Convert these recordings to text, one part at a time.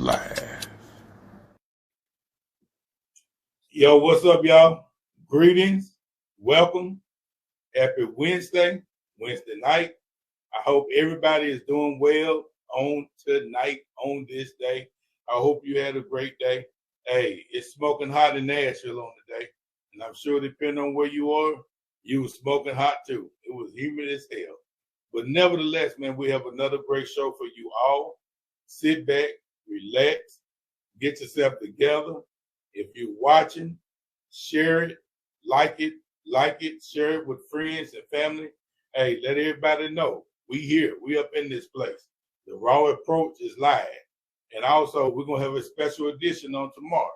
live. Yo, what's up, y'all? Greetings. Welcome. Happy Wednesday night. I hope everybody is doing well on tonight, on this day. I hope you had a great day. Hey, it's smoking hot in Nashville on the day. And I'm sure depending on where you are, you were smoking hot too. It was humid as hell. But nevertheless, man, we have another great show for you all. Sit back, relax, get yourself together. If you're watching, share it, like it, share it with friends and family. Hey, let everybody know. We here. We up in this place. The Raw Approach is live. And also, we're going to have a special edition on tomorrow.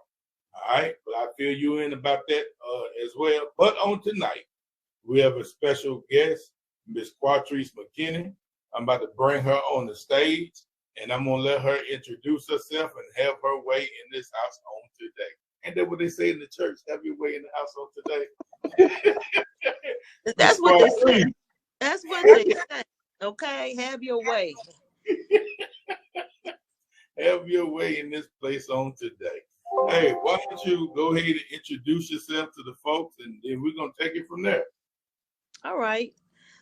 All right? But I fill you in about that as well. But on tonight, we have a special guest, Miss Quatrece McKinney. I'm about to bring her on the stage, and I'm going to let her introduce herself and have her way in this house on today. Ain't that what they say in the church? Have your way in the house on today. That's what they say. That's what they say. Okay, have your way. Have your way in this place on today. Hey, why don't you go ahead and introduce yourself to the folks, and then we're going to take it from there. All right.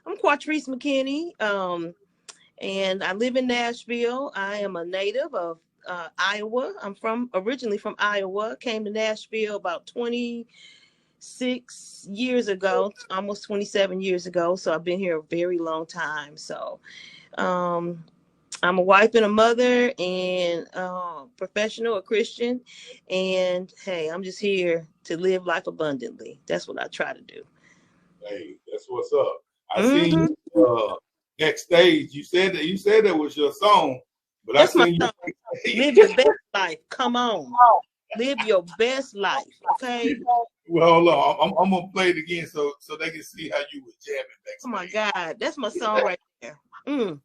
I'm Quatrece McKinney, and I live in Nashville. I am a native of Iowa. I'm originally from Iowa. Came to Nashville about 26 years ago, almost 27 years ago. So I've been here a very long time. So I'm a wife and a mother and professional, a Christian. And hey, I'm just here to live life abundantly. That's what I try to do. Hey, that's what's up. I seen you backstage. You said that was your song, but that's I seen my song. Live your best life. Come on. Live your best life. Okay. Well, hold on. I'm gonna play it again so they can see how you were jamming backstage. Oh my God, that's my song right there. Hold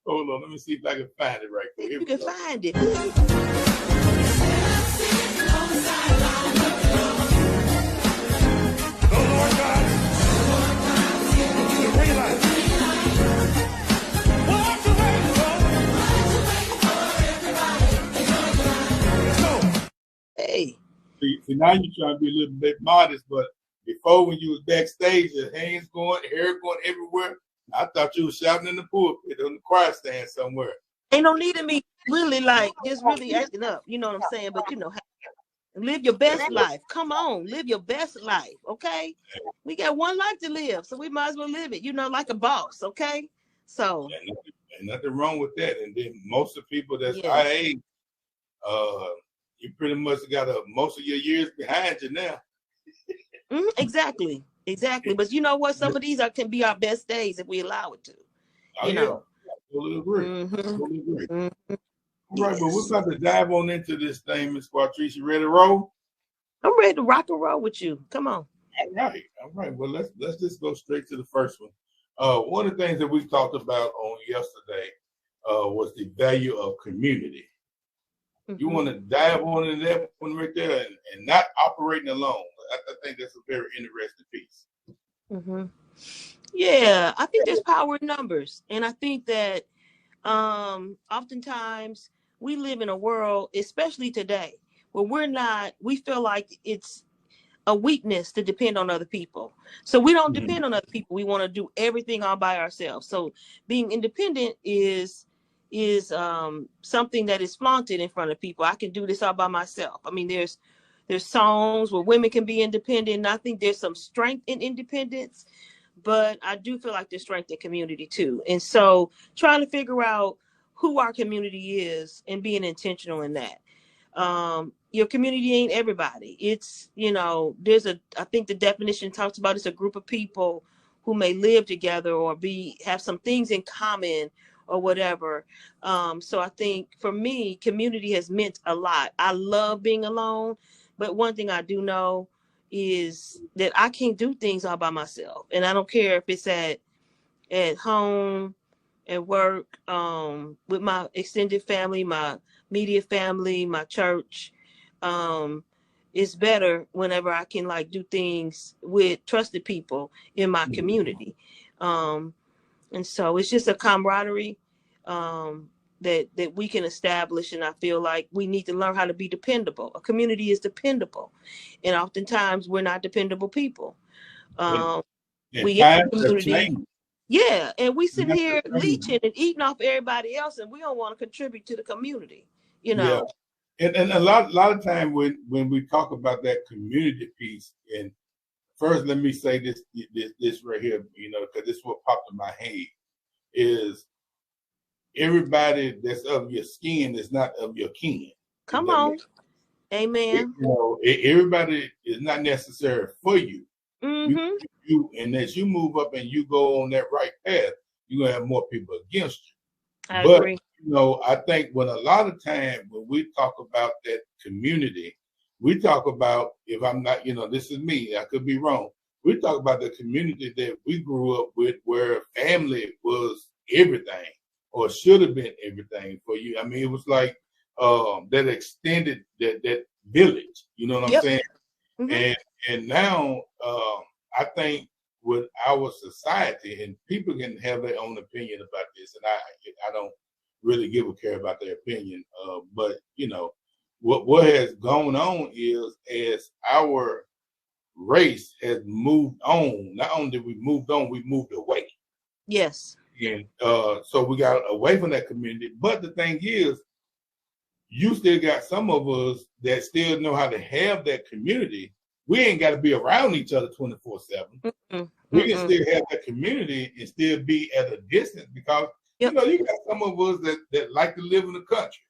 on, let me see if I can find it right there. You can find it. Hey. See, now you're trying to be a little bit modest, but before when you was backstage, your hands going, hair going everywhere, I thought you was shouting in the pulpit on the choir stand somewhere. Ain't no need of me really just really acting up. You know what I'm saying? But live your best life. Come on, live your best life. Okay. We got one life to live, so we might as well live it, like a boss. Okay. So ain't nothing wrong with that. And then most of the people that's our age, you pretty much got most of your years behind you now. Exactly. But you know what? Some of these can be our best days if we allow it to. You know. Totally agree. Totally agree. All right, but we're about to dive on into this thing, Miss Quatrece. You ready to roll? I'm ready to rock and roll with you. Come on. All right. Well, let's just go straight to the first one. One of the things that we talked about on yesterday was the value of community. You want to dive on into that one right there and not operating alone. I think that's a very interesting piece. Yeah, I think there's power in numbers. And I think that oftentimes we live in a world, especially today, where we feel like it's a weakness to depend on other people. So we don't depend on other people. We want to do everything all by ourselves. So being independent is something that is flaunted in front of people. I can do this all by myself. I mean, there's songs where women can be independent. And I think there's some strength in independence, but I do feel like there's strength in community too. And so trying to figure out who our community is and being intentional in that. Your community ain't everybody. It's, I think the definition talks about it's a group of people who may live together or have some things in common or whatever. So I think for me, community has meant a lot. I love being alone, but one thing I do know is that I can't do things all by myself. And I don't care if it's at home, at work, with my extended family, my media family, my church. It's better whenever I can do things with trusted people in my community. And so it's just a camaraderie. that we can establish. And I feel like we need to learn how to be dependable. A community is dependable, and oftentimes we're not dependable people. And We as a times have community, changed. yeah, and we sit Times here have changed. leeching and eating off everybody else, and we don't want to contribute to the community, you Yeah. know. And a lot of time when we talk about that community piece, and first let me say this right here, you know, because this is what popped in my head, is everybody that's of your skin is not of your kin. Come on. Amen. You know, everybody is not necessary for you. Mm-hmm. And as you move up and you go on that right path, you're gonna have more people against you. I But agree. you know, I think when a lot of time when we talk about that community, we talk about, if I'm not, you know, this is me, I could be wrong. We talk about the community that we grew up with, where family was everything, or should have been everything for you. I mean, it was like that extended that village. You know what I'm saying? Mm-hmm. And now I think with our society, and people can have their own opinion about this, and I don't really give a care about their opinion. But you know, what has gone on is, as our race has moved on, not only did we moved on, we moved away. Yes. And so we got away from that community. But the thing is, you still got some of us that still know how to have that community. We ain't got to be around each other 24/7. We can still have that community and still be at a distance, because you know, you got some of us that like to live in the country.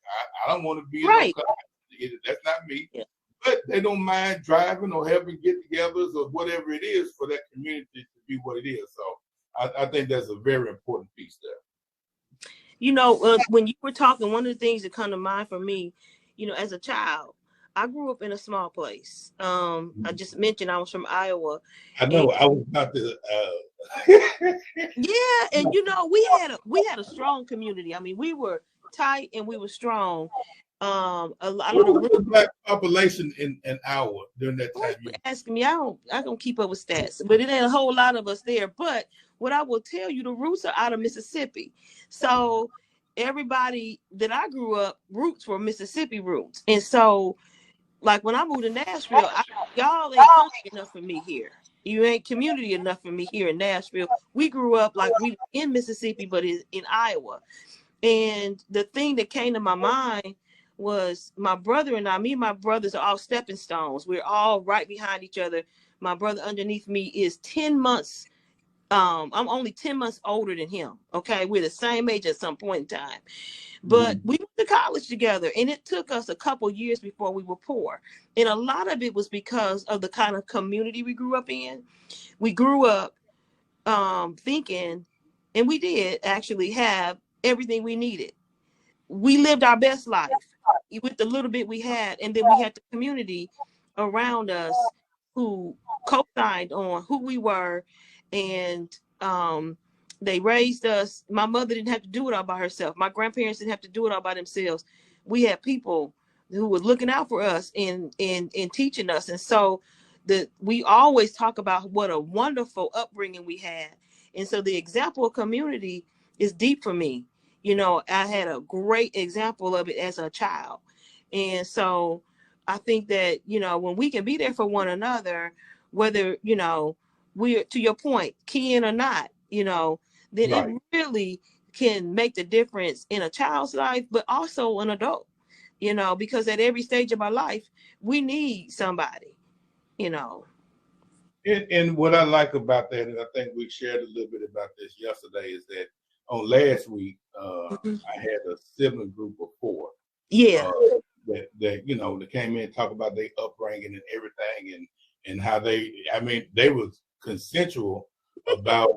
I don't want to be in the country. That's not me. Yeah. But they don't mind driving or having get-togethers or whatever it is for that community to be what it is. So I think that's a very important piece there. You know, when you were talking, one of the things that come to mind for me, you know, as a child, I grew up in a small place. I just mentioned I was from Iowa. I know. I was about to. Yeah, and you know, we had a strong community. I mean, we were tight and we were strong. A lot of the black population in Iowa during that time. Asking me, I don't keep up with stats, but it ain't a whole lot of us there. But what I will tell you, the roots are out of Mississippi. So everybody that I grew up, roots were Mississippi roots. And so, like, when I moved to Nashville, y'all ain't country enough for me here. You ain't community enough for me here in Nashville. We grew up like we in Mississippi, but in Iowa. And the thing that came to my mind was my brother and I, me and my brothers are all stepping stones. We're all right behind each other. My brother underneath me is 10 months. I'm only 10 months older than him. Okay. We're the same age at some point in time, but we went to college together, and it took us a couple years before we were poor. And a lot of it was because of the kind of community we grew up in. We grew up thinking, and we did actually have everything we needed. We lived our best life with the little bit we had, and then we had the community around us who co-signed on who we were, and they raised us. My mother didn't have to do it all by herself. My grandparents didn't have to do it all by themselves. We had people who were looking out for us and teaching us. And so we always talk about what a wonderful upbringing we had. And so the example of community is deep for me. You know, I had a great example of it as a child. And so I think that, you know, when we can be there for one another, whether, you know, we're, to your point, kin or not, you know, then it really can make the difference in a child's life, but also an adult, you know, because at every stage of our life, we need somebody, you know. And what I like about that, and I think we shared a little bit about this yesterday, is that on last week, I had a sibling group of 4. Yeah. That you know, that came in and talk about their upbringing and everything, and how they was consensual about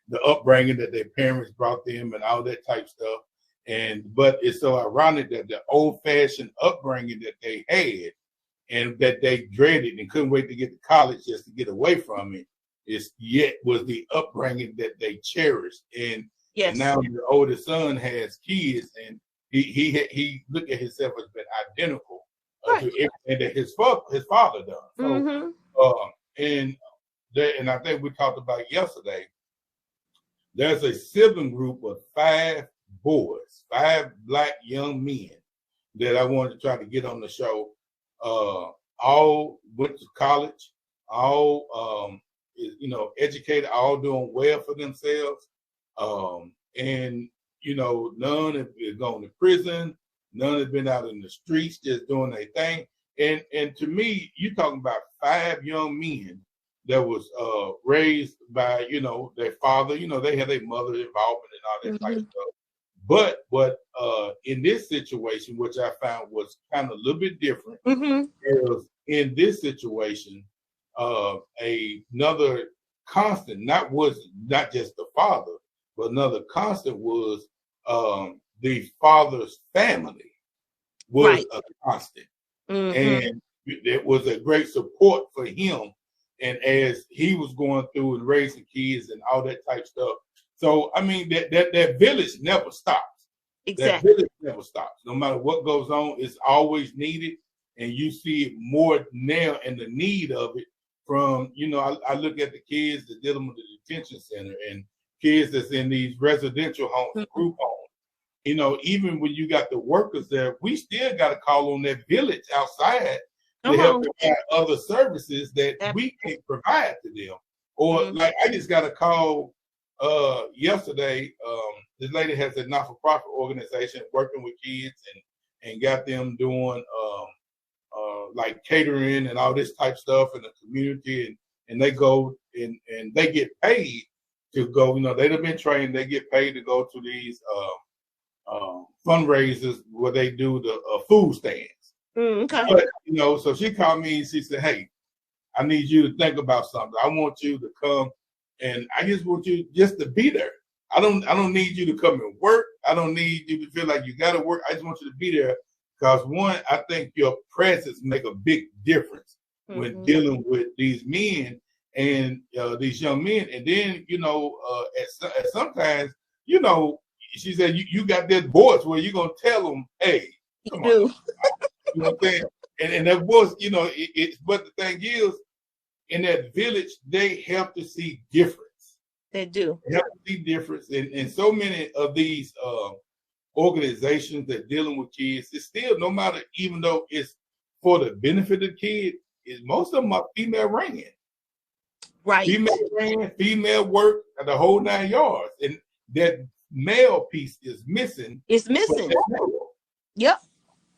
the upbringing that their parents brought them and all that type stuff. But it's so ironic that the old-fashioned upbringing that they had and that they dreaded and couldn't wait to get to college just to get away from it, was the upbringing that they cherished. And now the oldest son has kids, and he looked at himself as being identical to everything that his father done. So, and I think we talked about yesterday, there's a sibling group of 5 boys, 5 black young men that I wanted to try to get on the show. All went to college, all educated, all doing well for themselves. And none have gone to prison, none have been out in the streets just doing their thing. And to me, you're talking about 5 young men that was raised by their father. They had their mother involvement and all that type of stuff. But in this situation, which I found was kind of a little bit different, is in this situation, another constant, not just the father, but another constant was the father's family was a constant. And it was a great support for him. And as he was going through and raising kids and all that type stuff. So, I mean, that village never stops. Exactly. That village never stops. No matter what goes on, it's always needed. And you see it more now in the need of it from, I look at the kids that dealing with the detention center and kids that's in these residential homes, group homes. Even when you got the workers there, we still got to call on that village outside to help provide other services that we can't provide to them. Or like I just got a call yesterday. This lady has a not-for-profit organization working with kids and got them doing like catering and all this type stuff in the community, and they go and they get paid to go. They've been trained. They get paid to go to these fundraisers where they do the food stands. Okay. But, so she called me and she said, "Hey, I need you to think about something. I want you to come, and I just want you just to be there. I don't need you to come and work. I don't need you to feel like you got to work. I just want you to be there because one, I think your presence make a big difference when dealing with these men and these young men. And then at sometimes she said you got that voice where you're gonna tell them, hey, come on." You know what I'm saying? And that voice, it's but the thing is, in that village, they have to see difference. They do. They have to see difference. And so many of these organizations that dealing with kids, it's still, no matter, even though it's for the benefit of the kid, most of them are female ran. Right. Female ran, female work, the whole 9 yards. And that male piece is missing. It's missing. Yep.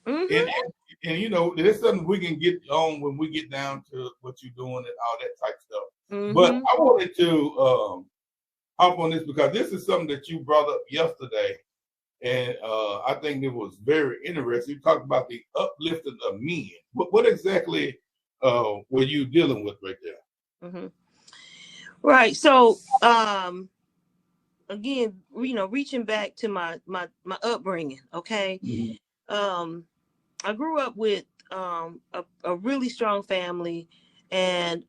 And there's something we can get on when we get down to what you're doing and all that type of stuff. But I wanted to hop on this because this is something that you brought up yesterday, and I think it was very interesting. You talked about the uplifting of men. What exactly were you dealing with right there? Right. So again, reaching back to my upbringing. Okay. I grew up with a really strong family and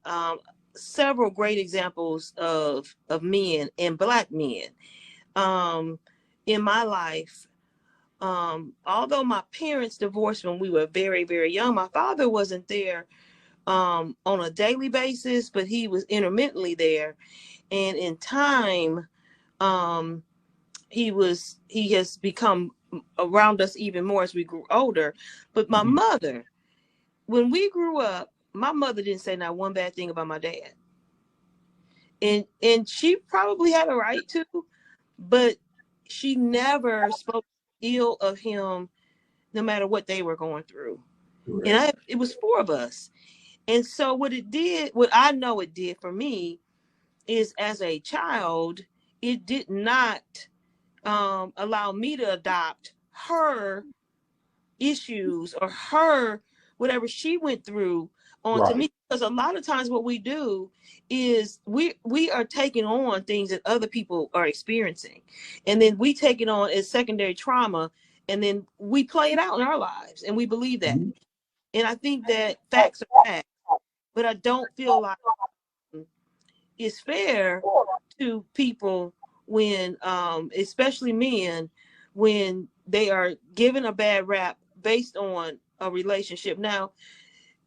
several great examples of men and Black men in my life. Although my parents divorced when we were very, very young, my father wasn't there on a daily basis, but he was intermittently there. And in time, he has become around us even more as we grew older. But my mother, when we grew up, my mother didn't say not one bad thing about my dad. And she probably had a right to, but she never spoke ill of him, no matter what they were going through. Right. And it was 4 of us. And so what I know it did for me is, as a child, it did not allow me to adopt her issues or her whatever she went through onto me. Because a lot of times what we do is we are taking on things that other people are experiencing, and then we take it on as secondary trauma, and then we play it out in our lives, and we believe that. And I think that facts are facts, but I don't feel like it's fair to people when, especially men, when they are given a bad rap based on a relationship. Now,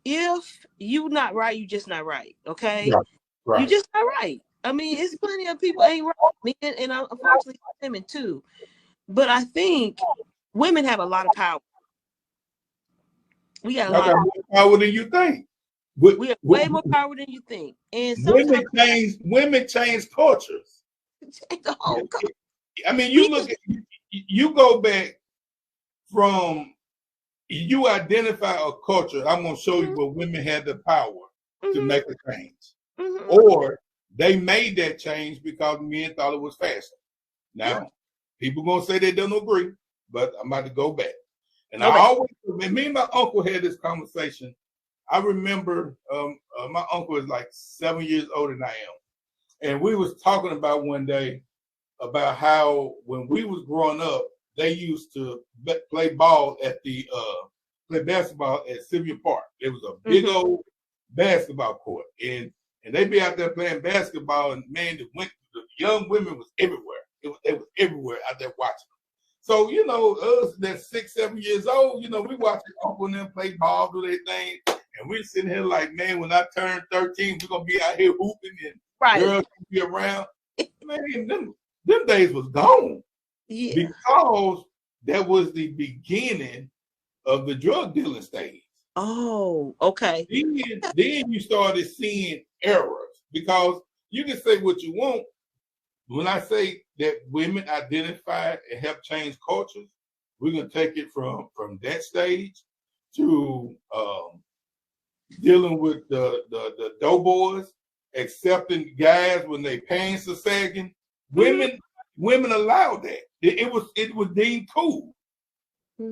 if you not right, you just not right. Okay. Right. You just not right. I mean, it's plenty of people ain't right. Men, and unfortunately women too. But I think women have a lot of power. We got a Y'all lot. got more power than you think. We have way more power than you think. And Women sometimes change cultures. change the whole country. I mean, you go back from, you identify a culture. I'm gonna show you where women had the power to make a change, or they made that change because men thought it was fashion. Now, people gonna say they don't agree, but I'm about to go back. And me and my uncle had this conversation. I remember my uncle is like 7 years older than I am, and we was talking about one day about how when we was growing up, they used to play basketball at Sylvia Park. It was a big old basketball court, and they'd be out there playing basketball, and man, the young women was everywhere. They was everywhere out there watching them. So, you know, us that 6, 7 years old, you know, we watching Uncle and them play ball, do their thing, and we sitting here like, man, when I turn 13, we're gonna be out here hooping and girls gonna be around. Man, them days was gone. Yeah. Because that was the beginning of the drug dealing stage. Oh, okay. Then you started seeing errors, because you can say what you want. When I say that women identify and help change cultures, we're gonna take it from that stage to dealing with the doughboys, accepting guys when their pants are sagging. Women allowed that. It was deemed cool.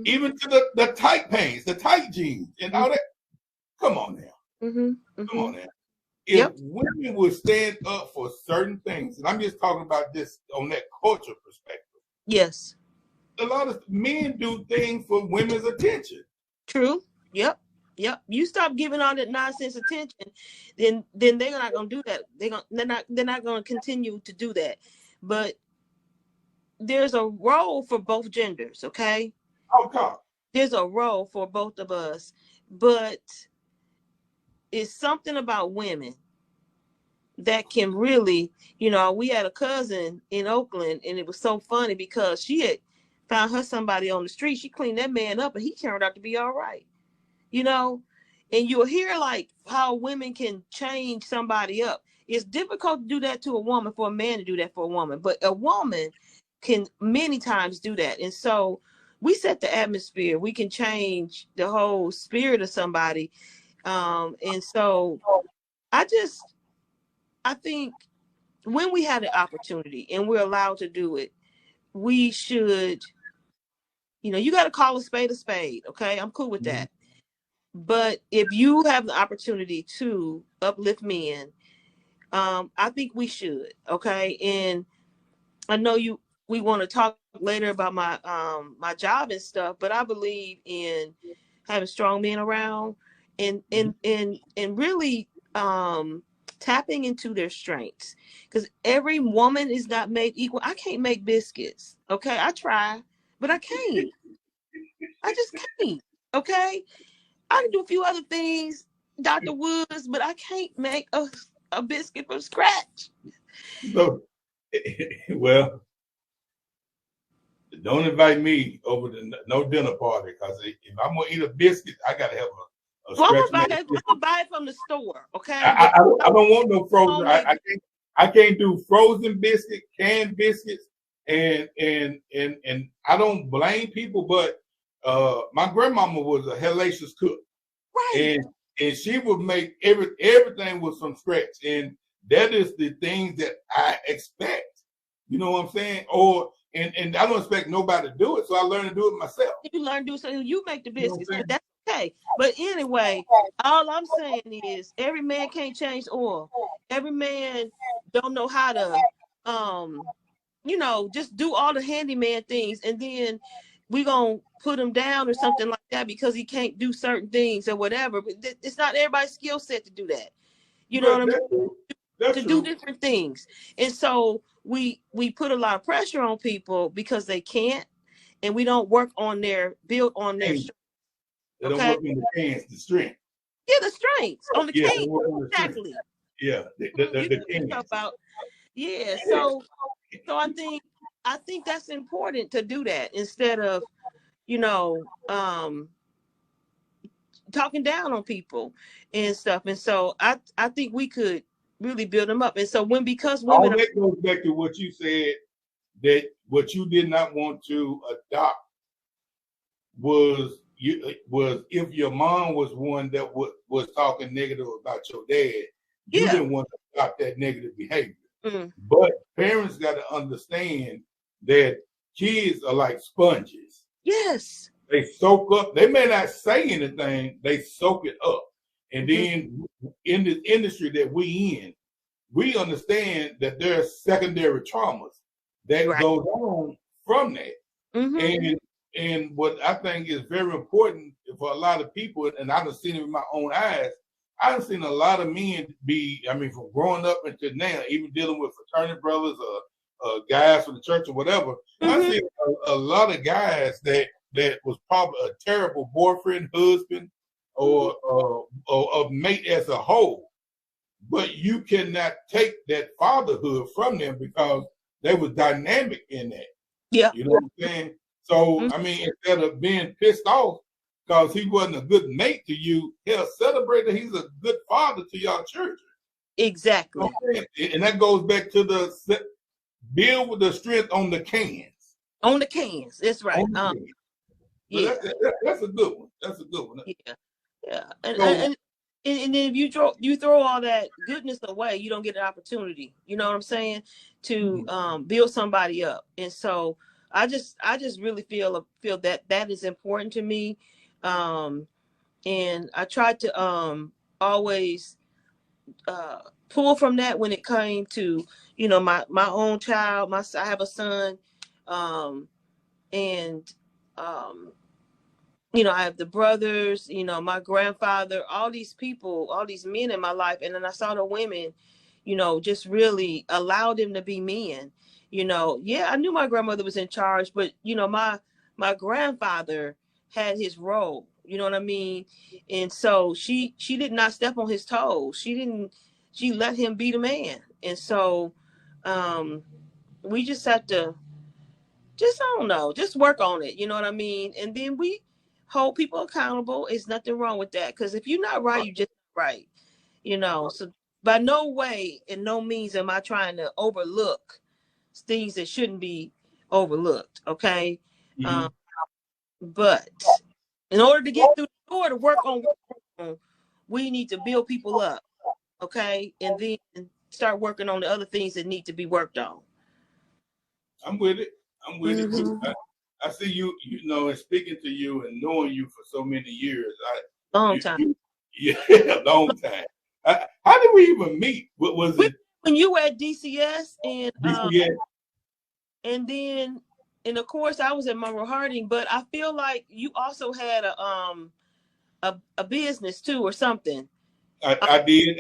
Even to the tight pants, the tight jeans, and all that. Come on now. Come on now. If women would stand up for certain things, and I'm just talking about this on that culture perspective. Yes. A lot of men do things for women's attention. True. Yep. You stop giving all that nonsense attention, then they're not gonna do that. They're not gonna continue to do that. But there's a role for both genders, okay? Okay. There's a role for both of us, but it's something about women that can really, you know, we had a cousin in Oakland, and it was so funny because she had found her somebody on the street. She cleaned that man up, and he turned out to be all right, you know. And you'll hear like how women can change somebody up. It's difficult to do that to a woman, for a man to do that for a woman, but a woman can many times do that. And so we set the atmosphere. We can change the whole spirit of somebody. And so I think when we have the opportunity and we're allowed to do it, we should, you know, you got to call a spade, okay? I'm cool with that. But if you have the opportunity to uplift men, I think we should, okay? And I know we want to talk later about my my job and stuff, but I believe in having strong men around and really tapping into their strengths, because every woman is not made equal. I can't make biscuits, okay? I try, but I can't. I just can't, okay? I can do a few other things, Dr. Woods, but I can't make a biscuit from scratch. So, well, don't invite me over to no dinner party, because if I'm gonna eat a biscuit, I gotta have a well, I'm gonna buy it from the store, okay? I don't want no frozen. I can't do frozen biscuit, canned biscuits, and I don't blame people, but my grandmama was a hellacious cook, right? And she would make everything was from scratch, and that is the things that I expect. You know what I'm saying? And I don't expect nobody to do it, so I learned to do it myself. You learn to do something, you make the biscuits, but that's okay. But anyway, all I'm saying is every man can't change oil. Every man don't know how to, you know, just do all the handyman things, and then we gonna put him down or something like that because he can't do certain things or whatever. But it's not everybody's skill set to do that. You know what I mean? To do different things. And so we put a lot of pressure on people because they can't, and we don't work on build on their strength. They don't work on the cans, the strength. Yeah, the strengths on the cans. Exactly. Yeah, the cans. About, yeah, so I think I think that's important to do that instead of, you know, talking down on people and stuff. And so I think we could really build them up. And so because All women are, that goes back to what you said, that what you did not want to adopt was if your mom was one that was talking negative about your dad, you yeah. didn't want to adopt that negative behavior. Mm. But parents got to understand that kids are like sponges. Yes. They soak up. They may not say anything. They soak it up. And then in the industry that we in, we understand that there are secondary traumas that goes on from that. And what I think is very important for a lot of people, and I've seen it with my own eyes, I've seen a lot of men from growing up until now, even dealing with fraternity brothers or guys from the church or whatever, I see a lot of guys that was probably a terrible boyfriend, husband, or a mate as a whole. But you cannot take that fatherhood from them because they was dynamic in that. Yeah. You know what I'm saying? So, instead of being pissed off because he wasn't a good mate to you, he'll celebrate that he's a good father to y'all children. Exactly. And that goes back to the build with the strength on the cans. On the cans. That's right. Yeah. That's a good one. That's a good one. Yeah. Yeah. And then if you throw all that goodness away, you don't get an opportunity. You know what I'm saying? To build somebody up. And so I just really feel that is important to me. And I tried to always pull from that when it came to, my own child. I have a son, and I have the brothers, my grandfather, all these people, all these men in my life. And then I saw the women, just really allowed them to be men. I knew my grandmother was in charge, but, my grandfather had his role, you know what I mean? And so she did not step on his toes. She let him be the man. And so we just have to, just work on it. You know what I mean? And then we hold people accountable. There's nothing wrong with that. Because if you're not right, you just right. So by no way and no means am I trying to overlook things that shouldn't be overlooked. Okay. But in order to get through the door to work on, we need to build people up. Okay. And then start working on the other things that need to be worked on. I'm with it. I see you, and speaking to you and knowing you for so many years. Long time. Long time. How did we even meet? What was it? When you were at DCS and DCS. And then, and of course, I was at Monroe Harding, but I feel like you also had a business too or something. I did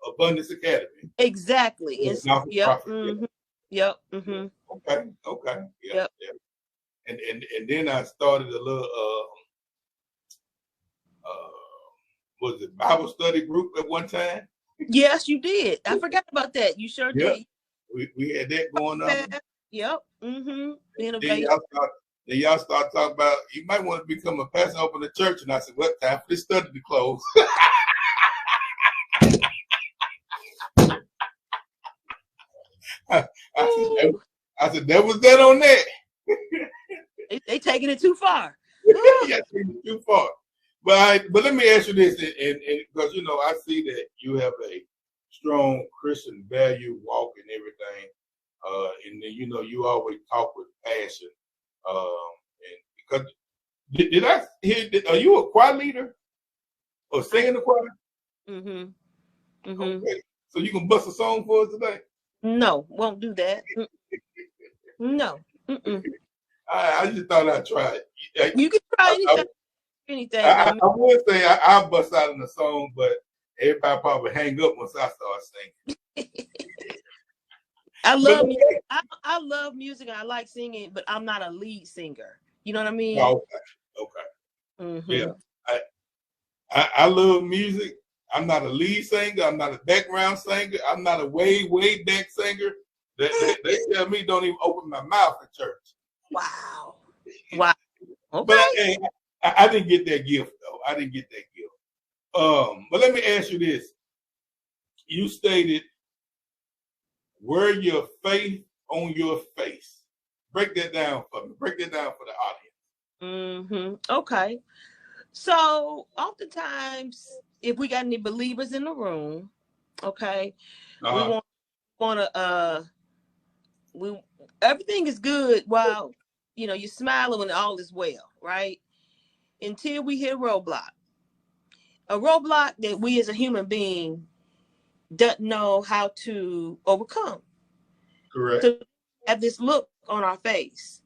Abundance Academy. Exactly. Yep. Yep. Okay. Yep. And then I started a little was it Bible study group at one time? Yes, you did. I forgot about that. You sure did. We had that going on. Yep. Then y'all start talking about you might want to become a pastor, open a church, and I said, "What time for this study to close?" I said, "That was that on that." They taking it too far. Yeah, taking it too far. But let me ask you this, and because I see that you have a strong Christian value walk and everything, and then you always talk with passion. And because did I hear? Are you a choir leader or singing the choir? Okay, so you can bust a song for us today? No, won't do that. No. I just thought I'd try it. You can try anything. I would say I'll bust out in the song, but everybody probably hang up once I start singing. I love music. I love music and I like singing, but I'm not a lead singer. You know what I mean? Okay. Yeah. I love music. I'm not a lead singer. I'm not a background singer. I'm not a way back singer. They tell me don't even open my mouth at church. Wow. Wow. Okay. But hey, I didn't get that gift though. I didn't get that gift. But let me ask you this. You stated, wear your faith on your face. Break that down for me. Break that down for the audience. Okay. So oftentimes, if we got any believers in the room, okay, we want to we everything is good while you're smiling when all is well, right? Until we hit a roadblock that we as a human being doesn't know how to overcome. Correct. So have this look on our face,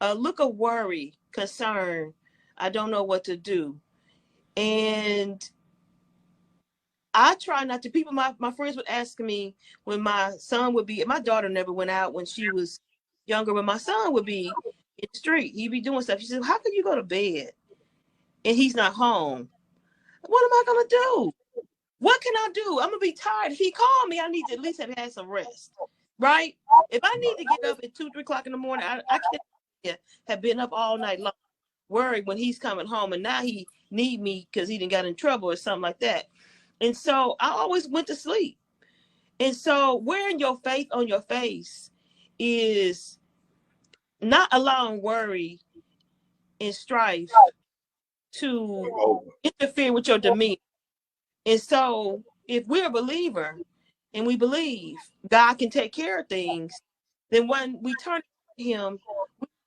a look of worry, concern. I don't know what to do. And I try not to. People, my friends would ask me when my daughter never went out when she was younger, when my son would be in the street. He'd be doing stuff. She said, how can you go to bed and he's not home? What am I going to do? What can I do? I'm going to be tired. If he called me, I need to at least have had some rest, right? If I need to get up at 2, 3 o'clock in the morning, I can't have been up all night long, worried when he's coming home, and now he need me because he didn't got in trouble or something like that. And so I always went to sleep. And so wearing your faith on your face is not allowing worry and strife to interfere with your demeanor. And so if we're a believer and we believe God can take care of things, then when we turn to him,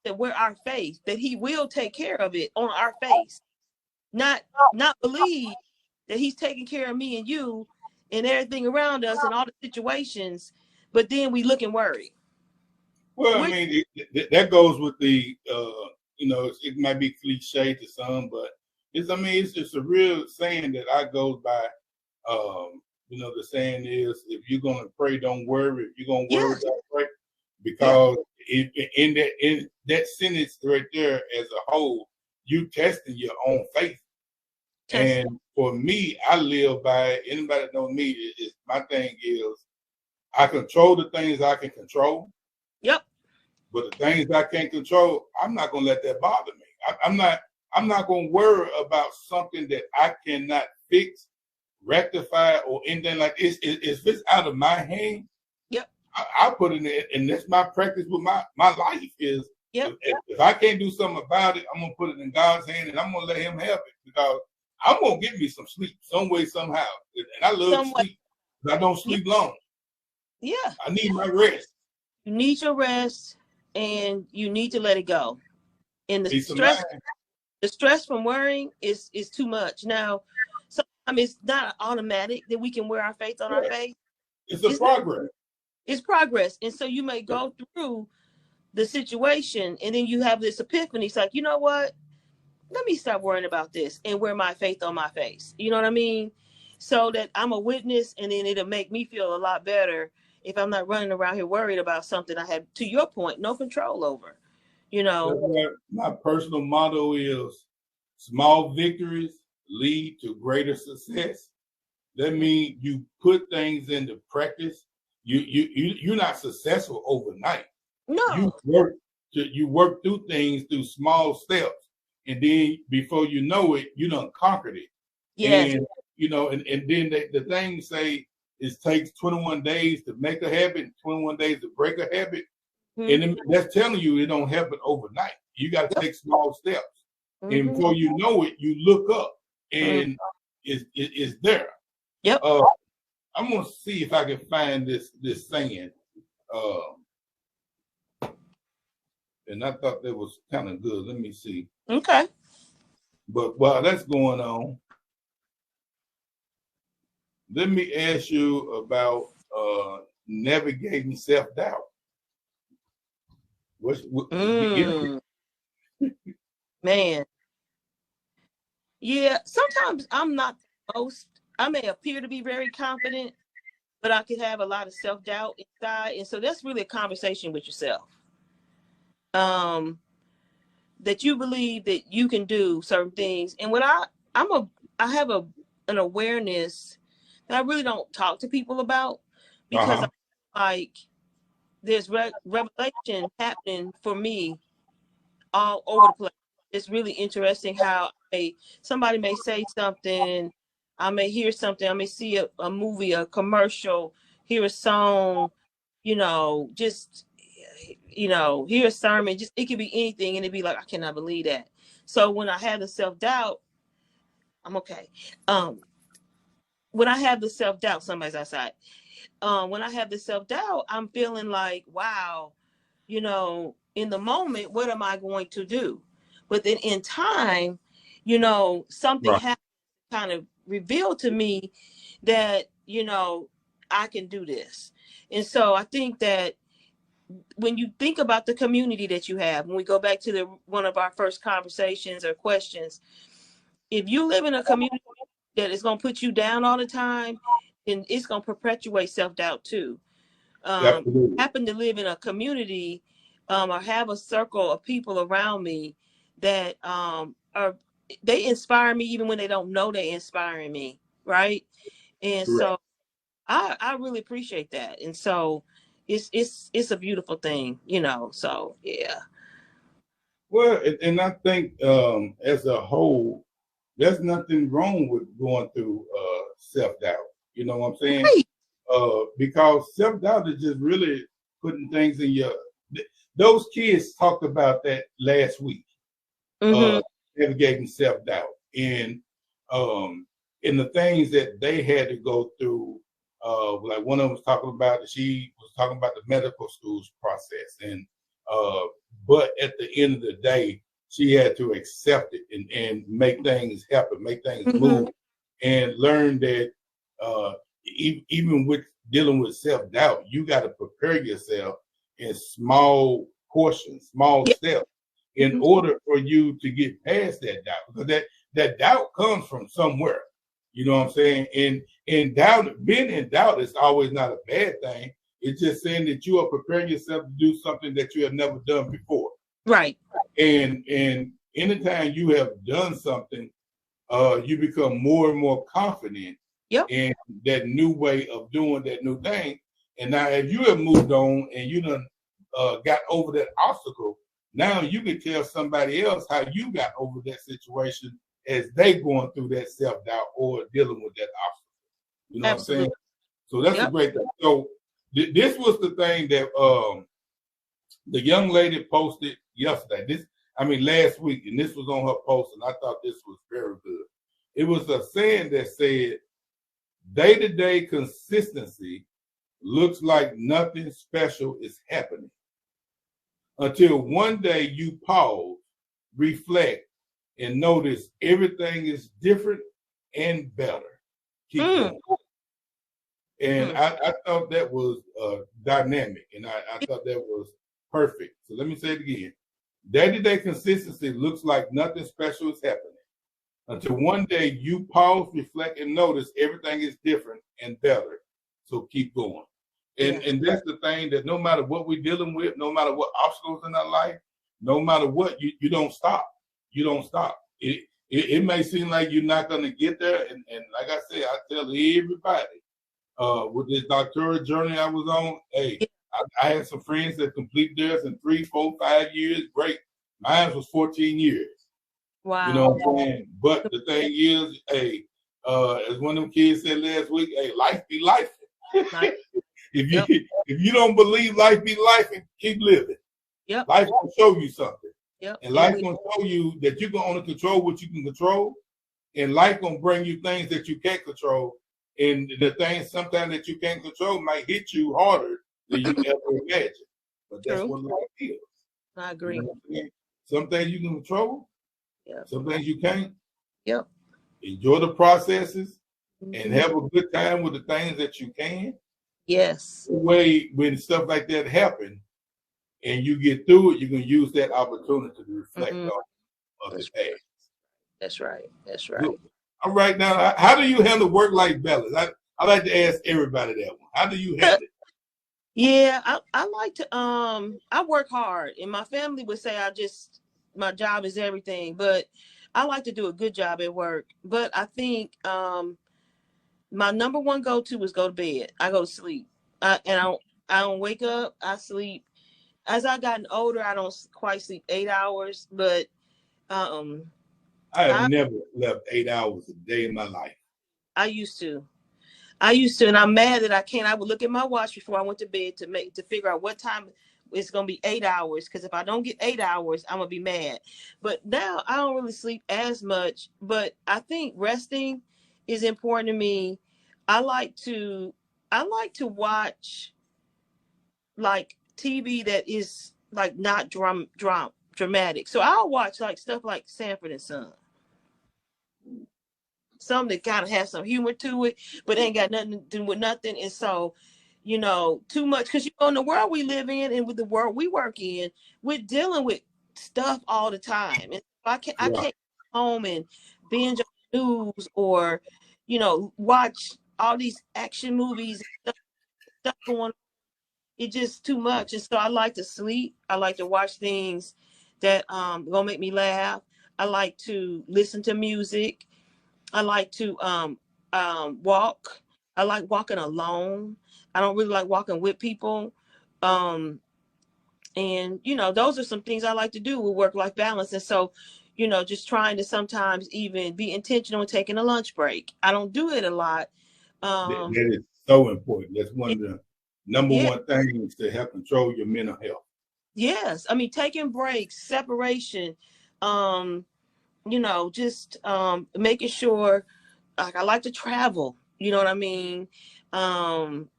that we're our faith, that he will take care of it on our face. Not believe that he's taking care of me and you and everything around us and all the situations, but then we look and worry. Well, I mean, that goes with the, it might be cliche to some, but it's just a real saying that I goes by. The saying is, if you're going to pray, don't worry. If you're going to worry, don't pray. Because in that sentence right there as a whole, you testing your own faith. And for me, I live by, anybody that knows me, my thing is, I control the things I can control. Yep. But the things I can't control, I'm not going to let that bother me. I'm not going to worry about something that I cannot fix, rectify, or anything like this. If it's out of my hand, I put it in, and that's my practice with my life is, if I can't do something about it, I'm going to put it in God's hand, and I'm going to let him have it, because I'm going to get me some sleep some way, somehow. And I love sleep. I don't sleep long. Yeah. I need my rest. You need your rest, and you need to let it go. And the stress from worrying is too much. Now, sometimes it's not automatic that we can wear our faith on our face. It's progress. It's progress. And so you may go through the situation, and then you have this epiphany. It's like, you know what? Let me stop worrying about this and wear my faith on my face. You know what I mean? So that I'm a witness, and then it'll make me feel a lot better if I'm not running around here worried about something I have, to your point, no control over. My personal motto is, small victories lead to greater success. That means you put things into practice. You're not successful overnight. No. You work through things through small steps. And then before you know it, you done conquered it. Yes. And then the thing say it takes 21 days to make a habit, 21 days to break a habit. Mm-hmm. And that's telling you it don't happen overnight. You got to take small steps. Mm-hmm. And before you know it, you look up and it's there. Yep. I'm gonna see if I can find this saying. And I thought that was kind of good. Let me see. Okay. But while that's going on, let me ask you about navigating self-doubt. Man. Yeah, sometimes I'm not the most. I may appear to be very confident, but I could have a lot of self-doubt inside. And so that's really a conversation with yourself. That you believe that you can do certain things. And when I have an awareness that I really don't talk to people about, because I'm like, there's revelation happening for me all over the place. It's really interesting how somebody may say something, I may hear something, I may see a movie, a commercial, hear a song, just hear a sermon, just it could be anything, and it'd be like, I cannot believe that. So when I have the self-doubt, I'm okay. When I have the self-doubt, somebody's outside. When I have the self-doubt, I'm feeling like, wow, in the moment, what am I going to do? But then in time, something Right. happened, kind of revealed to me that, I can do this. And so I think that when you think about the community that you have, when we go back to one of our first conversations or questions, if you live in a community that is going to put you down all the time, then it's going to perpetuate self-doubt too. Happen to live in a community or have a circle of people around me that they inspire me even when they don't know they're inspiring me, right? And so I really appreciate that. And so it's a beautiful thing, so yeah. Well, and I think as a whole, there's nothing wrong with going through self-doubt. You know what I'm saying? Right. Because self-doubt is just really putting things in your. Those kids talked about that last week. Navigating self-doubt and the things that they had to go through. Like one of them was talking about, she was talking about the medical school's process, and but at the end of the day, she had to accept it and make things happen, make things move, and learn that even with dealing with self-doubt, you got to prepare yourself in small portions, small steps, in order for you to get past that doubt, because that doubt comes from somewhere. You know what I'm saying? And doubt, being in doubt is always not a bad thing. It's just saying that you are preparing yourself to do something that you have never done before. Right. And anytime you have done something, you become more and more confident in that new way of doing that new thing. And now if you have moved on and you done got over that obstacle, now you can tell somebody else how you got over that situation as they going through that self-doubt or dealing with that obstacle. You know Absolutely. What I'm saying? So that's a great thing. So this was the thing that the young lady posted yesterday. Last week, and this was on her post, and I thought this was very good. It was a saying that said, day-to-day consistency looks like nothing special is happening until one day you pause, reflect, and notice everything is different and better. Keep going. And I thought that was dynamic, and I thought that was perfect. So let me say it again. Day-to-day consistency looks like nothing special is happening until one day you pause, reflect, and notice everything is different and better. So keep going. And that's the thing, that no matter what we're dealing with, no matter what obstacles in our life, no matter what, you don't stop. You don't stop. It may seem like you're not going to get there. And like I said, I tell everybody with this doctoral journey I was on, hey, I had some friends that completed theirs in 3, 4, 5 years. Great. Mine was 14 years. Wow. You know what I'm saying? But the thing is, hey, as one of them kids said last week, hey, life be life. If you don't believe life be life, keep living. Life will show you something. And life gonna show you that you can only control what you can control. And life gonna bring you things that you can't control. And the things sometimes that you can't control might hit you harder than you ever imagined. But that's what life is. I agree. You know, some things you can control, some things you can't. Enjoy the processes and have a good time with the things that you can. Yes. The way when stuff like that happen and you get through it, you can use that opportunity to reflect on the past. That's right. That's right. Good. All right, now, how do you handle work-life balance? I like to ask everybody that one. How do you handle it? Yeah, I like to I work hard, and my family would say my job is everything, but I like to do a good job at work. But I think my number one go-to is go to bed. I go to sleep. I I don't wake up. I sleep. As I gotten older, I don't quite sleep 8 hours, but um, I have I never slept 8 hours a day in my life. I used to. I used to, and I'm mad that I can't. I would look at my watch before I went to bed to figure out what time it's gonna be 8 hours. Because if I don't get 8 hours, I'm gonna be mad. But now I don't really sleep as much. But I think resting is important to me. I like to I like to watch like TV that is like not dramatic. So I'll watch like stuff like Sanford and Son. Some that kind of have some humor to it, but ain't got nothing to do with nothing. And so, too much because in the world we live in and with the world we work in, we're dealing with stuff all the time. And I can't Right. go home and binge on the news or, watch all these action movies and stuff going on. It's just too much. And so I like to sleep. I like to watch things that gonna make me laugh. I like to listen to music. I like to walk. I like walking alone. I don't really like walking with people. Um, and those are some things I like to do with work-life balance. And so, just trying to sometimes even be intentional in taking a lunch break. I don't do it a lot. That is so important. That's one of the number Yeah. one things to help control your mental health. Yes. I mean, taking breaks, separation, just making sure, like, I like to travel, you know what I mean? Um,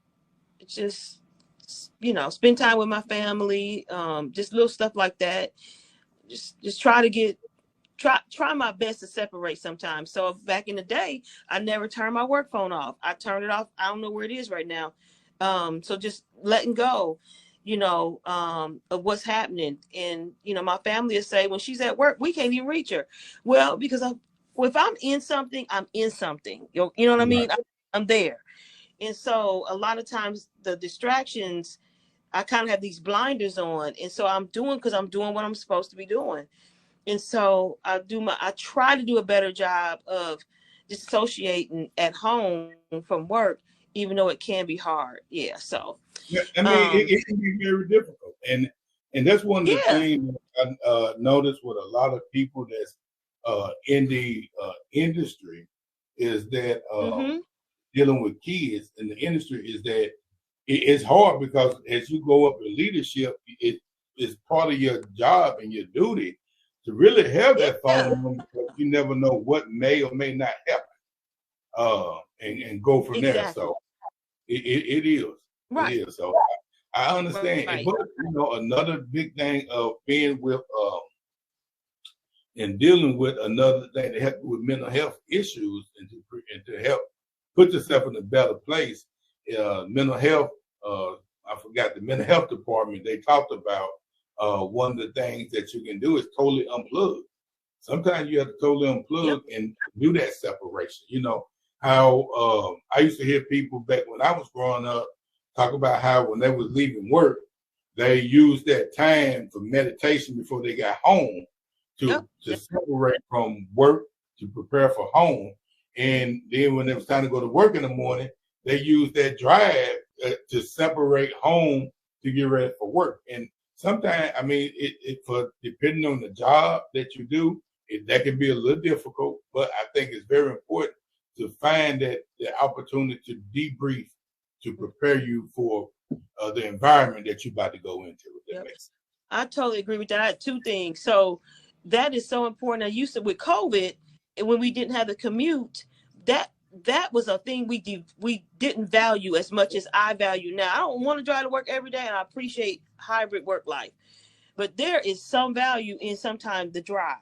just, spend time with my family, just little stuff like that. Just try my best to separate sometimes. So back in the day, I never turned my work phone off. I turned it off. I don't know where it is right now. So just letting go, of what's happening. And, my family will say when she's at work, we can't even reach her. Well, because if I'm in something, I'm in something. You know what I Right. mean? I'm there. And so a lot of times the distractions, I kind of have these blinders on. And so because I'm doing what I'm supposed to be doing. And so I try to do a better job of disassociating at home from work, even though it can be hard. Yeah. So, Yeah, I mean, it can be very difficult, and that's one of the yeah. things I noticed with a lot of people that's in the industry is that Mm-hmm. dealing with kids in the industry is that it's hard because as you go up in leadership, it's part of your job and your duty to really have that phone Yeah. on because you never know what may or may not happen, and go from there. Exactly. So it is. It Right. is. So I understand. Right. But another big thing of being with and dealing with another thing to help with mental health issues and to help put yourself in a better place. Mental health. I forgot the mental health department. They talked about one of the things that you can do is totally unplug. Sometimes you have to totally unplug and do that separation. You know how I used to hear people back when I was growing up talk about how when they was leaving work, they used that time for meditation before they got home Yep. to separate from work to prepare for home. And then when it was time to go to work in the morning, they used that drive to separate home to get ready for work. And sometimes, I mean, it for depending on the job that you do, that can be a little difficult. But I think it's very important to find that the opportunity to debrief to prepare you for the environment that you're about to go into. Yep. I totally agree with that. I had two things. So that is so important. I used to with COVID, and when we didn't have the commute, that was a thing we didn't value as much as I value now. I don't want to drive to work every day, and I appreciate hybrid work life, but there is some value in sometimes the drive,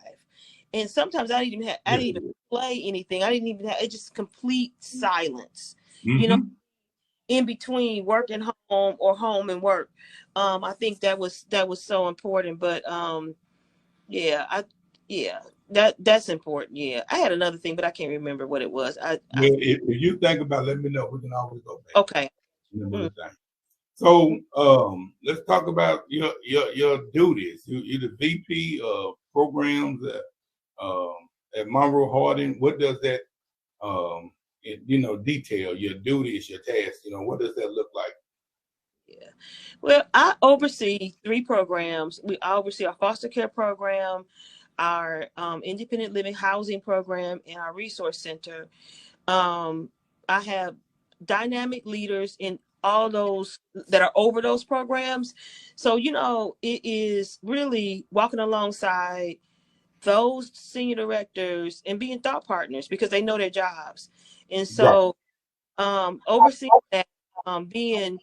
and sometimes I didn't even play anything. I didn't even have it, just complete silence. You know, Mm-hmm. in between work and home or home and work. I think that was so important. But yeah, that's important. Yeah, I had another thing, but I can't remember what it was. Well, if you think about it, let me know. We can always go back. Okay. Mm. So let's talk about your duties. You're the VP of programs at Monroe Harding. What does that detail? Your duties, your tasks. What does that look like? Well, I oversee 3 programs. We oversee our foster care program, our independent living housing program, and our resource center. Um, I have dynamic leaders in all those that are over those programs. So, it is really walking alongside those senior directors and being thought partners because they know their jobs. And Right. so, overseeing that, being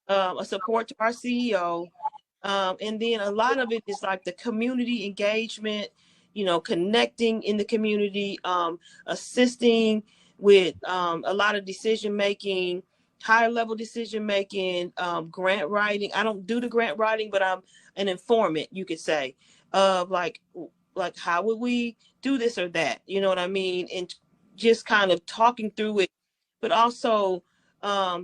a support to our CEO. And then a lot of it is like the community engagement, connecting in the community, assisting with a lot of decision making, higher level decision making, grant writing. I don't do the grant writing, but I'm an informant, you could say, of like how would we do this or that? You know what I mean? And just kind of talking through it, but also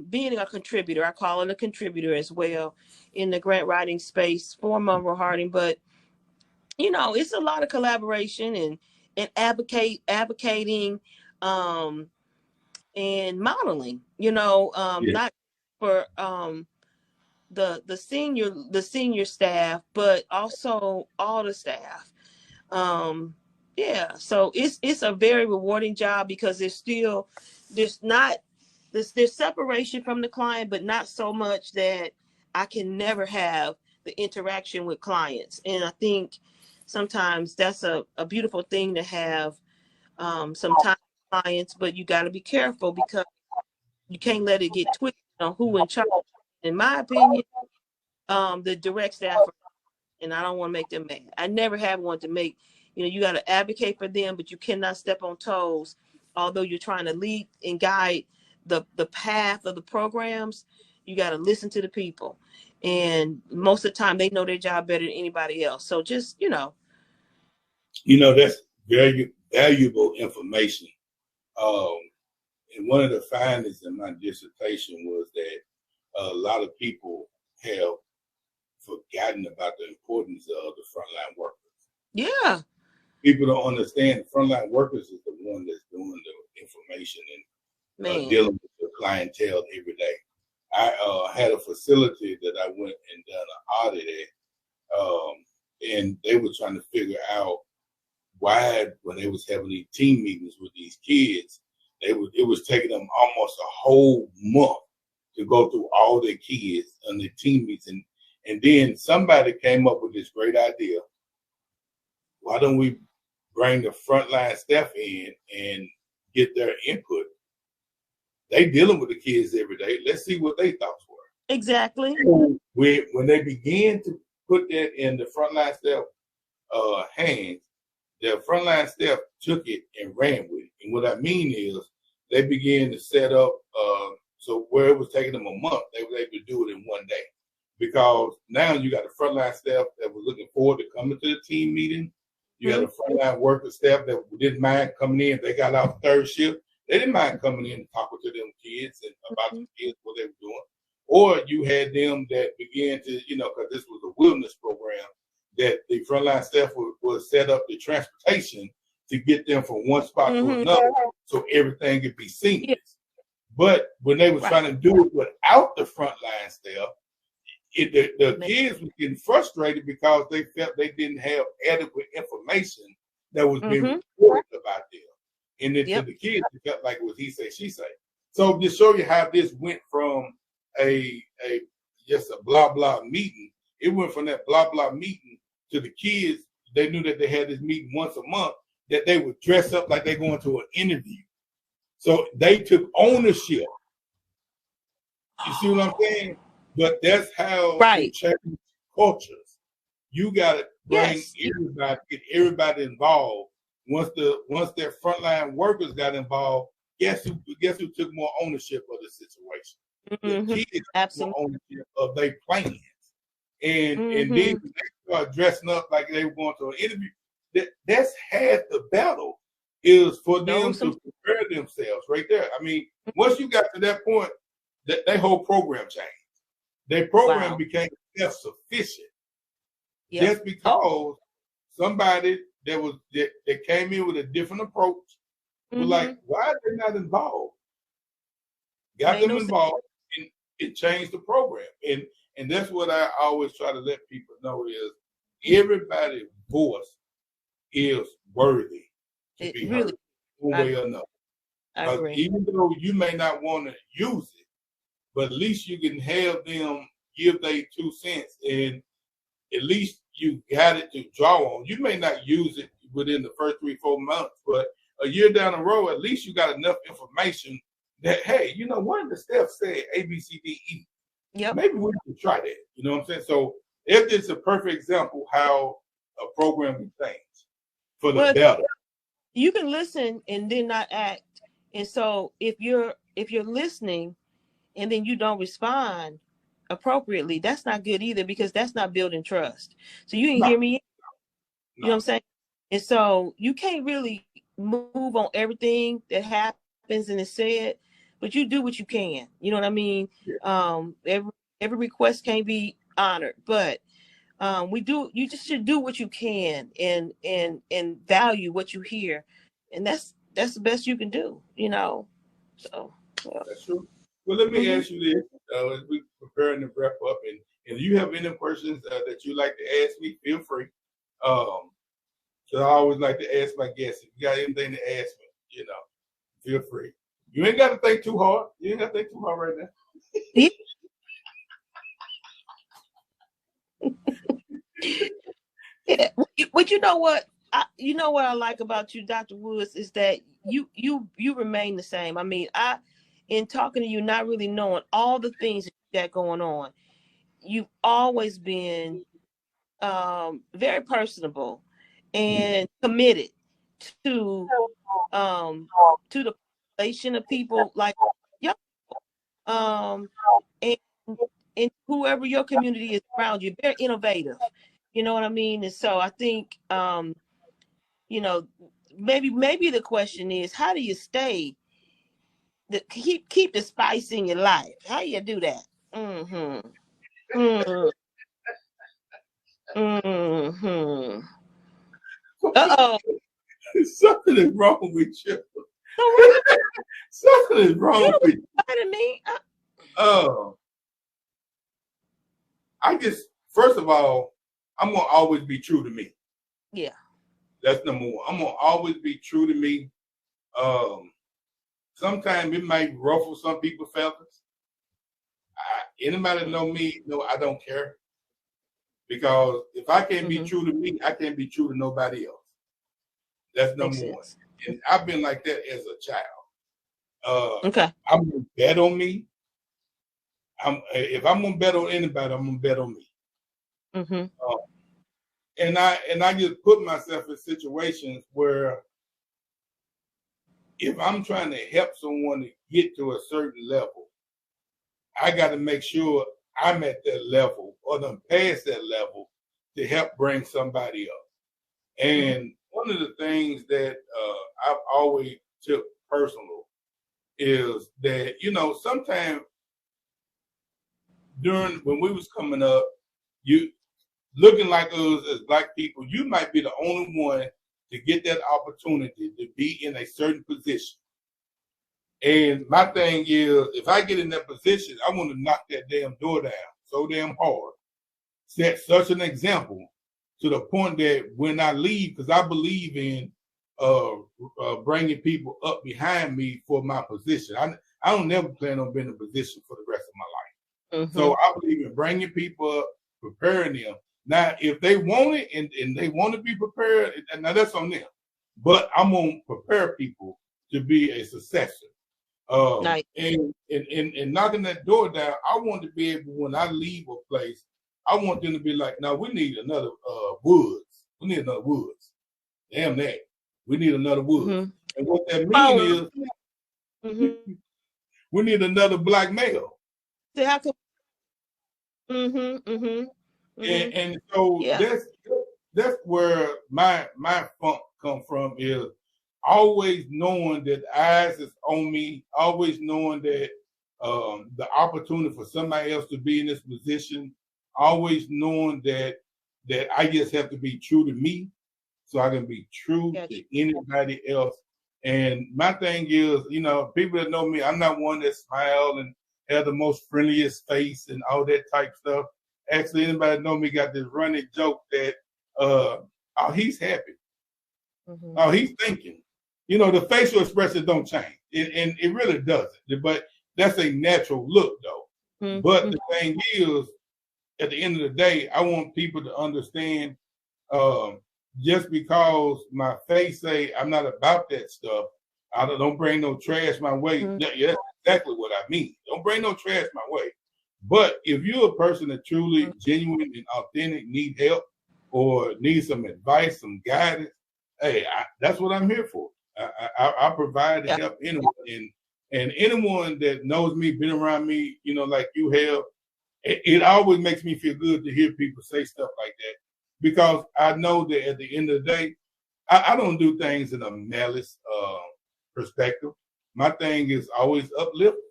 being a contributor. I call it a contributor as well in the grant writing space for Monroe Harding. But it's a lot of collaboration and advocating and modeling. Yeah. Not for the senior staff, but also all the staff. So it's a very rewarding job because there's not there's separation from the client, but not so much that I can never have the interaction with clients. And I think sometimes that's a beautiful thing to have some time with clients, but you got to be careful because you can't let it get twisted on who in charge. In my opinion, the direct staff, and I don't want to make them mad. I never have wanted to make, you got to advocate for them, but you cannot step on toes. Although you're trying to lead and guide the path of the programs, you got to listen to the people. And most of the time they know their job better than anybody else. So just, That's very valuable information. And one of the findings in my dissertation was that a lot of people have forgotten about the importance of the frontline workers. Yeah. People don't understand the frontline workers is the one that's doing the information and dealing with the clientele every day. I had a facility that I went and done an audit at, and they were trying to figure out why, when they was having these team meetings with these kids, it was taking them almost a whole month to go through all their kids and their team meetings. And then somebody came up with this great idea. Why don't we bring the frontline staff in and get their input? They dealing with the kids every day. Let's see what they thoughts were. Exactly. When they began to put that in the frontline staff hands, the frontline staff took it and ran with it. And what I mean is they began to set up, so where it was taking them a month, they were able to do it in one day. Because now you got a frontline staff that was looking forward to coming to the team meeting. You got a frontline worker staff that didn't mind coming in. They got out third shift. They didn't mind coming in and talking to them kids and about the kids, what they were doing. Or you had them that began to, because this was a wilderness program, that the frontline staff was set up the transportation to get them from one spot to another so everything could be seamless. But when they were trying to do it without the frontline staff, the kids were getting frustrated because they felt they didn't have adequate information that was being reported about them. And then to the kids, it felt like it was he say, she say. So to show you how this went from just a blah blah meeting, it went from that blah blah meeting to the kids. They knew that they had this meeting once a month, that they would dress up like they're going to an interview. So they took ownership. You see what I'm saying? But that's how you change cultures. You got to bring everybody, get everybody involved. Once their frontline workers got involved, guess who took more ownership of the situation? The kids took more ownership of their plans. And then they start dressing up like they were going to an interview. That's half the battle, is for them to prepare themselves right there. I mean, once you got to that point, that whole program changed. Their program became self-sufficient. Just because somebody that came in with a different approach was like, why are they not involved? Got them involved, it changed the program. And that's what I always try to let people know is everybody's voice is worthy to be really, heard one way or another. I agree. Even though you may not want to use it, but at least you can have them give their 2 cents, and at least you got it to draw on. You may not use it within the first 3-4 months, but a year down the road, at least you got enough information that, hey, you know, one of the steps said A, B, C, D, E. Yep. Maybe we can try that. You know what I'm saying? So if it's a perfect example how a program can change for the better. You can listen and then not act. And so if you're listening and then you don't respond appropriately, that's not good either, because that's not building trust. So you didn't hear me. You know what I'm saying? And so you can't really move on everything that happens and is said, but you do what you can. You know what I mean? Yeah. Every request can't be honored, but you just should do what you can and value what you hear. And that's the best you can do, you know. So that's true. Well, let me ask you this, as we preparing to wrap up, and if you have any questions that you like to ask me, feel free. So I always like to ask my guests, if you got anything to ask me, you know, feel free. You ain't got to think too hard. You ain't got to think too hard right now. Yeah. But you know what? I like about you, Dr. Woods, is that you remain the same. I mean, in talking to you, not really knowing all the things that you got going on, you've always been very personable and committed to the population of people like young and whoever your community is around you. Very innovative. You know what I mean? And so I think you know, maybe the question is, how do you keep the spice in your life? How do you do that? Uh-oh. Something is wrong with you. Something is wrong with you. Me. I just, first of all, I'm going to always be true to me. Yeah. That's number one. I'm going to always be true to me. Sometimes it might ruffle some people's feathers. Anybody that know me, know I don't care. Because if I can't be true to me, I can't be true to nobody else. That's number one. And I've been like that as a child. Okay. I'm going to bet on me. If I'm going to bet on anybody, I'm going to bet on me. And I just put myself in situations where if I'm trying to help someone to get to a certain level, I got to make sure I'm at that level or them past that level to help bring somebody up. And one of the things that I've always took personal is that, you know, sometimes when we was coming up, you looking like us as Black people, you might be the only one to get that opportunity to be in a certain position. And my thing is, if I get in that position, I want to knock that damn door down so damn hard, set such an example to the point that when I leave, because I believe in bringing people up behind me for my position. I don't never plan on being in a position for the rest of my life. So I believe in bringing people up, preparing them. Now, if they want it and they want to be prepared, now that's on them. But I'm going to prepare people to be a successor. Nice. And knocking that door down, I want to be able, when I leave a place, I want them to be like, now we need another Woods. We need another Woods. Damn that. We need another Woods. And what that means is we need another Black male. See, how come? And so that's where my funk come from, is always knowing that eyes is on me, always knowing that the opportunity for somebody else to be in this position, always knowing that I just have to be true to me so I can be true to anybody else. And my thing is, you know, people that know me, I'm not one that smile have the most friendliest face and all that type stuff. Actually, anybody know me got this running joke that, oh, he's happy. Mm-hmm. Oh, he's thinking. The facial expression don't change, and it really doesn't. But that's a natural look, though. Mm-hmm. But the thing is, at the end of the day, I want people to understand, just because my face say I'm not about that stuff, I don't bring no trash my way. Mm-hmm. Yeah, that's exactly what I mean. Don't bring no trash my way. But if you're a person that truly genuine and authentic, need help or need some advice, some guidance, hey, that's what I'm here for. I provide to help anyone, and anyone that knows me, been around me, like you have, it always makes me feel good to hear people say stuff like that, because I know that at the end of the day, I don't do things in a malice perspective. My thing is always uplifting,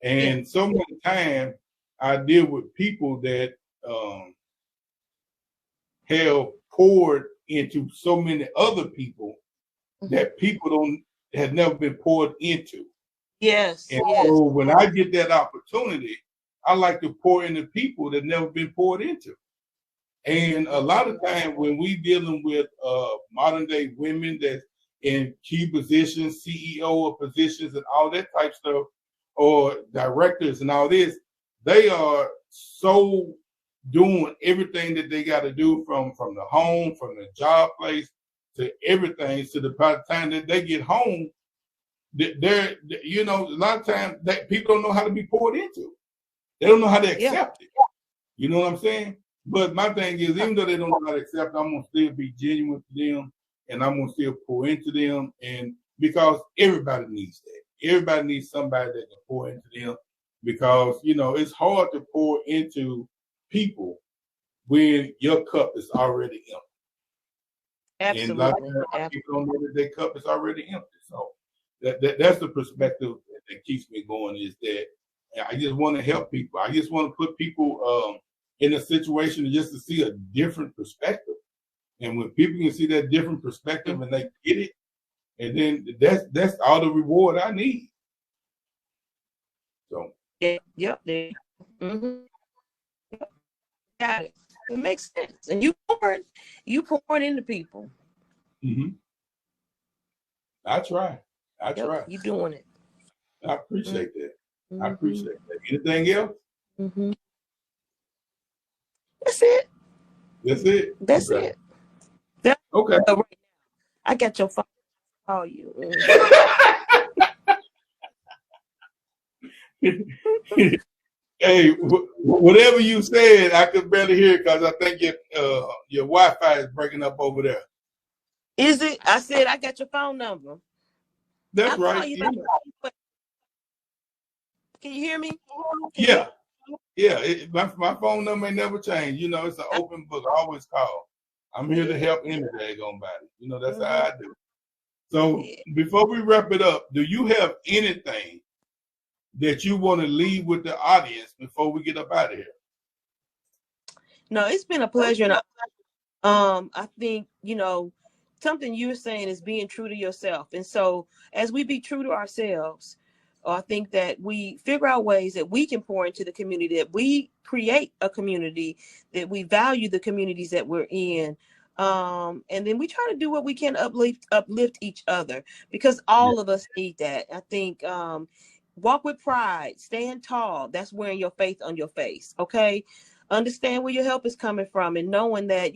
and so many times I deal with people that have poured into so many other people that people have never been poured into. Yes. And so when I get that opportunity, I like to pour into people that never been poured into. And a lot of times when we dealing with modern day women that's in key positions, CEO of positions and all that type stuff, or directors and all this, they are so doing everything that they got to do from the home, from the job place to everything. So by the time that they get home, they're a lot of times that people don't know how to be poured into. They don't know how to accept it. You know what I'm saying? But my thing is, even though they don't know how to accept it, I'm gonna still be genuine to them, and I'm gonna still pour into them, and because everybody needs that. Everybody needs somebody that can pour into them, because it's hard to pour into people when your cup is already empty. Absolutely. And a lot of times people don't know that their cup is already empty. So that's the perspective that keeps me going, is that I just want to help people. I just want to put people in a situation just to see a different perspective. And when people can see that different perspective and they get it, and then that's all the reward I need. So Mm-hmm. Got it. It makes sense. And you pouring into people. Mm-hmm. I try. You doing it. I appreciate that. I appreciate that. Anything else? Mm-hmm. That's it. That's it. Okay. Right now, I got your phone. Call you. Hey, whatever you said, I could barely hear it because I think your Wi-Fi is breaking up over there. Is it? I said I got your phone number. That's right. Can you hear me? Yeah. My phone number ain't never changed. It's an open book. I always call. I'm here to help any day on body. That's how I do. So before we wrap it up, do you have anything that you want to leave with the audience before we get up out of here? No, it's been a pleasure. And I think, something you're saying is being true to yourself. And so as we be true to ourselves, I think that we figure out ways that we can pour into the community, that we create a community, that we value the communities that we're in. And then we try to do what we can uplift each other, because all of us need that. I think walk with pride, stand tall. That's wearing your faith on your face. Okay. Understand where your help is coming from, and knowing that,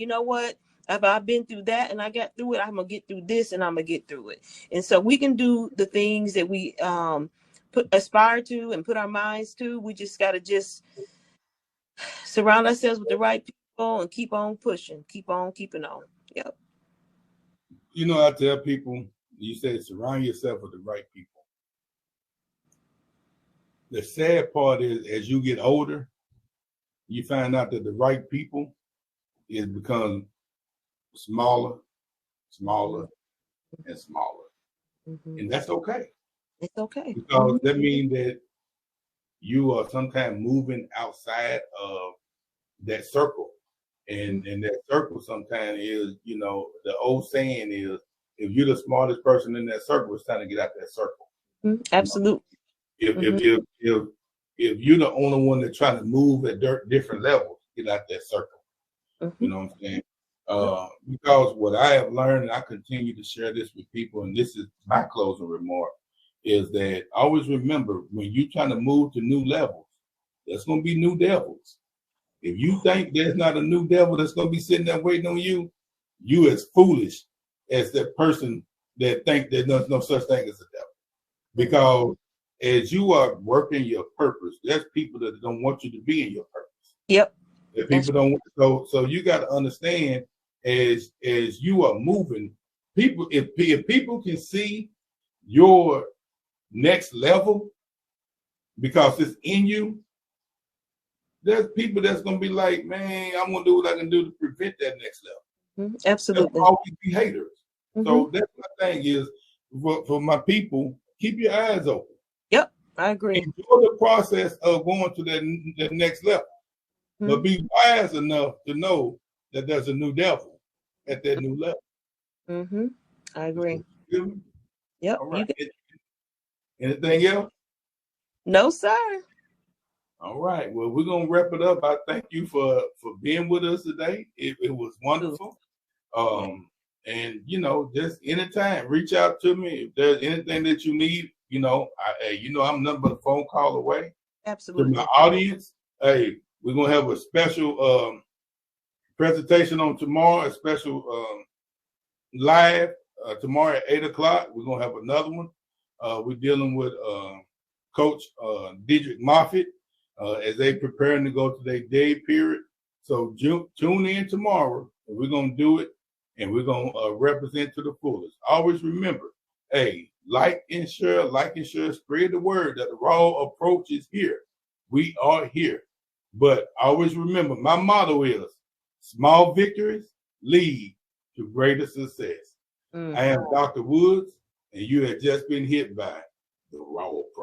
if I've been through that and I got through it, I'm going to get through this and I'm going to get through it. And so we can do the things that we aspire to and put our minds to. We just got to surround ourselves with the right people and keep on pushing, keep on keeping on. Yep. I tell people, you say surround yourself with the right people. The sad part is, as you get older, you find out that the right people is become smaller, and smaller. Mm-hmm. And that's okay. It's okay. Because that means that you are sometimes moving outside of that circle. And that circle sometimes is, the old saying is, if you're the smartest person in that circle, it's time to get out that circle. Absolutely. If if you're the only one that's trying to move at different levels, get out that circle. Mm-hmm. You know what I'm saying? Because what I have learned, and I continue to share this with people, and this is my closing remark, is that always remember, when you're trying to move to new levels, there's going to be new devils. If you think there's not a new devil that's going to be sitting there waiting on you, you as foolish as that person that think there's no such thing as a devil. Because as you are working your purpose, there's people that don't want you to be in your purpose. Yep. If people don't, so you got to understand, as you are moving, people, if people can see your next level because it's in you, there's people that's gonna be like, man, I'm gonna do what I can do to prevent that next level. Absolutely. There'll always be haters. So that's my thing is for my people, keep your eyes open. Yep, I agree. Enjoy the process of going to that next level, but be wise enough to know that there's a new devil at that new level. I agree. Yep. All right. Anything else? No, sir. All right. Well, we're gonna wrap it up. I thank you for being with us today. It was wonderful. And just anytime, reach out to me if there's anything that you need. I'm nothing but a phone call away. Absolutely. To my audience, hey, we're gonna have a special presentation on tomorrow, a special live tomorrow at 8:00. We're gonna have another one. We're dealing with Coach Dedrick Moffitt as they preparing to go to their day period. So tune in tomorrow, and we're gonna do it, and we're gonna represent to the fullest. Always remember, hey, like and share, spread the word that the raw approach is here. We are here. But always remember, my motto is small victories lead to greater success. I am Dr. Woods, and you have just been hit by the raw approach.